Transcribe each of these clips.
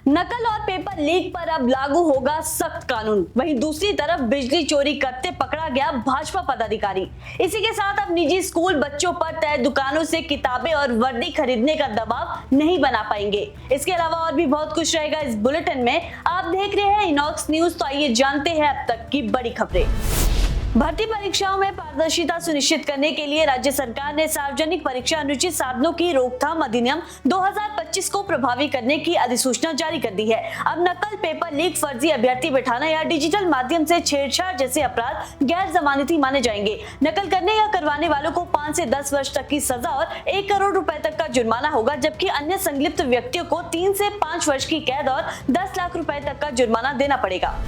नकल और paper leak पर अब लागू होगा सख्त कानून। वहीं दूसरी तरफ बिजली चोरी करते पकड़ा गया भाजपा पदाधिकारी। इसी के साथ अब निजी स्कूल बच्चों पर तय दुकानों से किताबें और वर्दी खरीदने का दबाव नहीं बना पाएंगे। इसके अलावा और भी बहुत कुछ रहेगा इस बुलेटिन में। आप देख रहे हैं इनॉक्स न्यूज, तो आइए जानते हैं अब तक की बड़ी खबरें। भर्ती परीक्षाओं में पारदर्शिता सुनिश्चित करने के लिए राज्य सरकार ने सार्वजनिक परीक्षा अनुचित साधनों की रोकथाम अधिनियम 2025 को प्रभावी करने की अधिसूचना जारी कर दी है। अब नकल, पेपर लीक, फर्जी अभ्यर्थी बैठाना या डिजिटल माध्यम से छेड़छाड़ जैसे अपराध गैर जमानती माने जाएंगे। नकल करने या करवाने वालों को 5 से 10 वर्ष तक की सजा और 1 करोड़ रुपए तक का जुर्माना होगा, जबकि अन्य संलिप्त व्यक्तियों को 3 से 5 वर्ष की कैद और 10 लाख रुपए तक का जुर्माना देना पड़ेगा।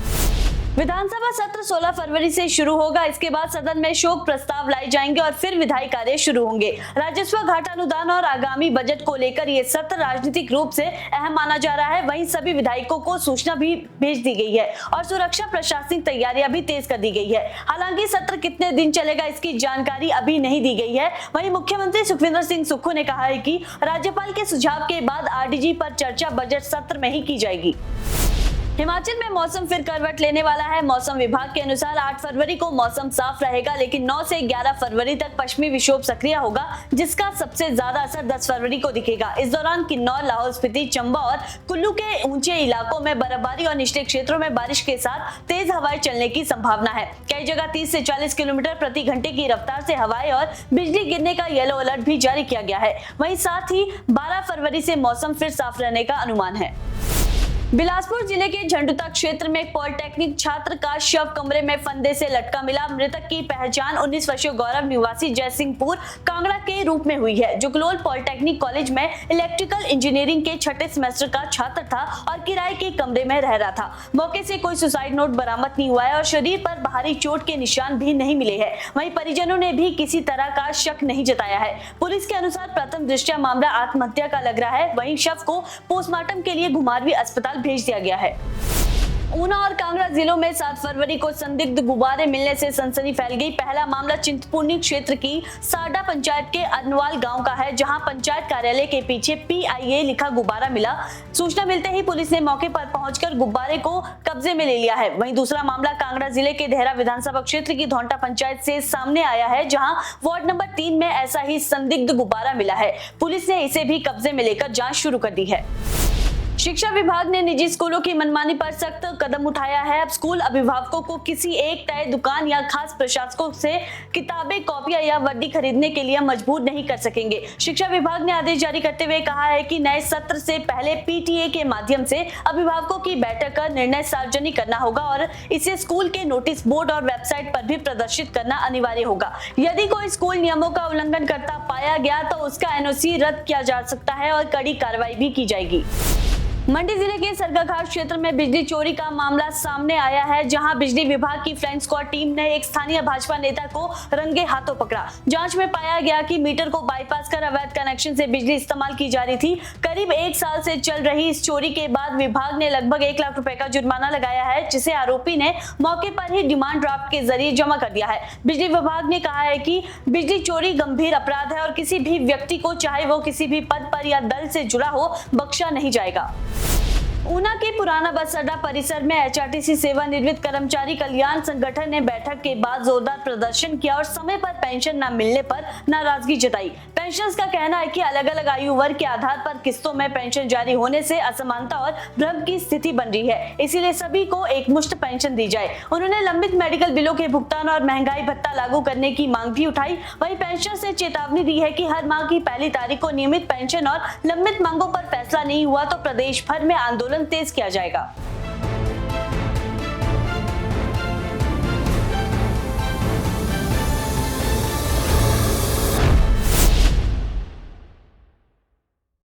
विधानसभा सत्र 16 फरवरी से शुरू होगा। इसके बाद सदन में शोक प्रस्ताव लाए जाएंगे और फिर विधायी कार्य शुरू होंगे। राजस्व घाटानुदान और आगामी बजट को लेकर ये सत्र राजनीतिक रूप से अहम माना जा रहा है। वहीं सभी विधायकों को सूचना भी भेज दी गई है और सुरक्षा प्रशासनिक तैयारियां भी तेज कर दी गई है। हालांकि सत्र कितने दिन चलेगा इसकी जानकारी अभी नहीं दी गई है। वहीं मुख्यमंत्री सुखविंदर सिंह सुक्खू ने कहा है कि राज्यपाल के सुझाव के बाद आरडीजी पर चर्चा बजट सत्र में ही की जाएगी। हिमाचल में मौसम फिर करवट लेने वाला है। मौसम विभाग के अनुसार 8 फरवरी को मौसम साफ रहेगा, लेकिन 9 से 11 फरवरी तक पश्चिमी विक्षोभ सक्रिय होगा, जिसका सबसे ज्यादा असर 10 फरवरी को दिखेगा। इस दौरान किन्नौर, लाहौल स्पीति, चंबा और कुल्लू के ऊंचे इलाकों में बर्फबारी और निचले क्षेत्रों में बारिश के साथ तेज हवाएं चलने की संभावना है। कई जगह 30 से 40 किलोमीटर प्रति घंटे की रफ्तार से हवाएं और बिजली गिरने का येलो अलर्ट भी जारी किया गया है। वहीं साथ ही 12 फरवरी से मौसम फिर साफ रहने का अनुमान है। बिलासपुर जिले के झंडुता क्षेत्र में एक पॉलिटेक्निक छात्र का शव कमरे में फंदे से लटका मिला। मृतक की पहचान 19 वर्षीय गौरव निवासी जयसिंहपुर कांगड़ा के रूप में हुई है, जो गलोल पॉलिटेक्निक कॉलेज में इलेक्ट्रिकल इंजीनियरिंग के 6ठे सेमेस्टर का छात्र था और किराए के कमरे में रह रहा था। मौके से कोई सुसाइड नोट बरामद नहीं हुआ है और शरीर पर बाहरी चोट के निशान भी नहीं मिले हैं। वहीं परिजनों ने भी किसी तरह का शक नहीं जताया है। पुलिस के अनुसार प्रथम दृष्टया मामला आत्महत्या का लग रहा है। वहीं शव को पोस्टमार्टम के लिए घुमारवीं अस्पताल भेज दिया गया है। ऊना और कांगड़ा जिलों में 7 फरवरी को संदिग्ध गुब्बारे मिलने से सनसनी फैल गई। पहला मामला चिंतपूर्णी क्षेत्र की साडा पंचायत के अनवाल गांव का है, जहां पंचायत कार्यालय के पीछे PIA लिखा गुब्बारा मिला। सूचना मिलते ही पुलिस ने मौके पर पहुंचकर गुब्बारे को कब्जे में ले लिया है। वहीं दूसरा मामला कांगड़ा जिले के देहरा विधानसभा क्षेत्र की धौंटा पंचायत से सामने आया है, जहां वार्ड नंबर 3 में ऐसा ही संदिग्ध गुब्बारा मिला है। पुलिस ने इसे भी कब्जे में लेकर जांच शुरू कर दी है। शिक्षा विभाग ने निजी स्कूलों की मनमानी पर सख्त कदम उठाया है। अब स्कूल अभिभावकों को किसी एक तय दुकान या खास प्रशासकों से किताबें, कॉपियां या वर्दी खरीदने के लिए मजबूर नहीं कर सकेंगे। शिक्षा विभाग ने आदेश जारी करते हुए कहा है कि नए सत्र से पहले PTA के माध्यम से अभिभावकों की बैठक कर निर्णय सार्वजनिक करना होगा और इसे स्कूल के नोटिस बोर्ड और वेबसाइट पर भी प्रदर्शित करना अनिवार्य होगा। यदि कोई स्कूल नियमों का उल्लंघन करता पाया गया तो उसका NOC रद्द किया जा सकता है और कड़ी कार्रवाई भी की जाएगी। मंडी जिले के सरकाघाट क्षेत्र में बिजली चोरी का मामला सामने आया है, जहां बिजली विभाग की फ्लाइंग स्क्वाड टीम ने एक स्थानीय भाजपा नेता को रंगे हाथों पकड़ा। जांच में पाया गया कि मीटर को बाईपास कर अवैध कनेक्शन से बिजली इस्तेमाल की जा रही थी। करीब 1 साल से चल रही इस चोरी के बाद विभाग ने लगभग 1 लाख रुपए का जुर्माना लगाया है, जिसे आरोपी ने मौके पर ही डिमांड ड्राफ्ट के जरिए जमा कर दिया है। बिजली विभाग ने कहा है कि बिजली चोरी गंभीर अपराध है और किसी भी व्यक्ति को, चाहे वो किसी भी पद पर या दल से जुड़ा हो, बख्शा नहीं जाएगा। ऊना के पुराना बस अड्डा परिसर में HRTC सेवानिवृत्त कर्मचारी कल्याण संगठन ने बैठक के बाद जोरदार प्रदर्शन किया और समय पर पेंशन न मिलने पर नाराजगी जताई। पेंशनर्स का कहना है कि अलग अलग आयु वर्ग के आधार पर किस्तों में पेंशन जारी होने से असमानता और भ्रम की स्थिति बन रही है, इसीलिए सभी को एकमुश्त पेंशन दी जाए। उन्होंने लंबित मेडिकल बिलों के भुगतान और महंगाई भत्ता लागू करने की मांग भी उठाई। वहीं पेंशनर्स ने चेतावनी दी है कि हर माह की पहली तारीख को नियमित पेंशन और लंबित मांगों पर फैसला नहीं हुआ तो प्रदेश भर में आंदोलन तेज किया जाएगा।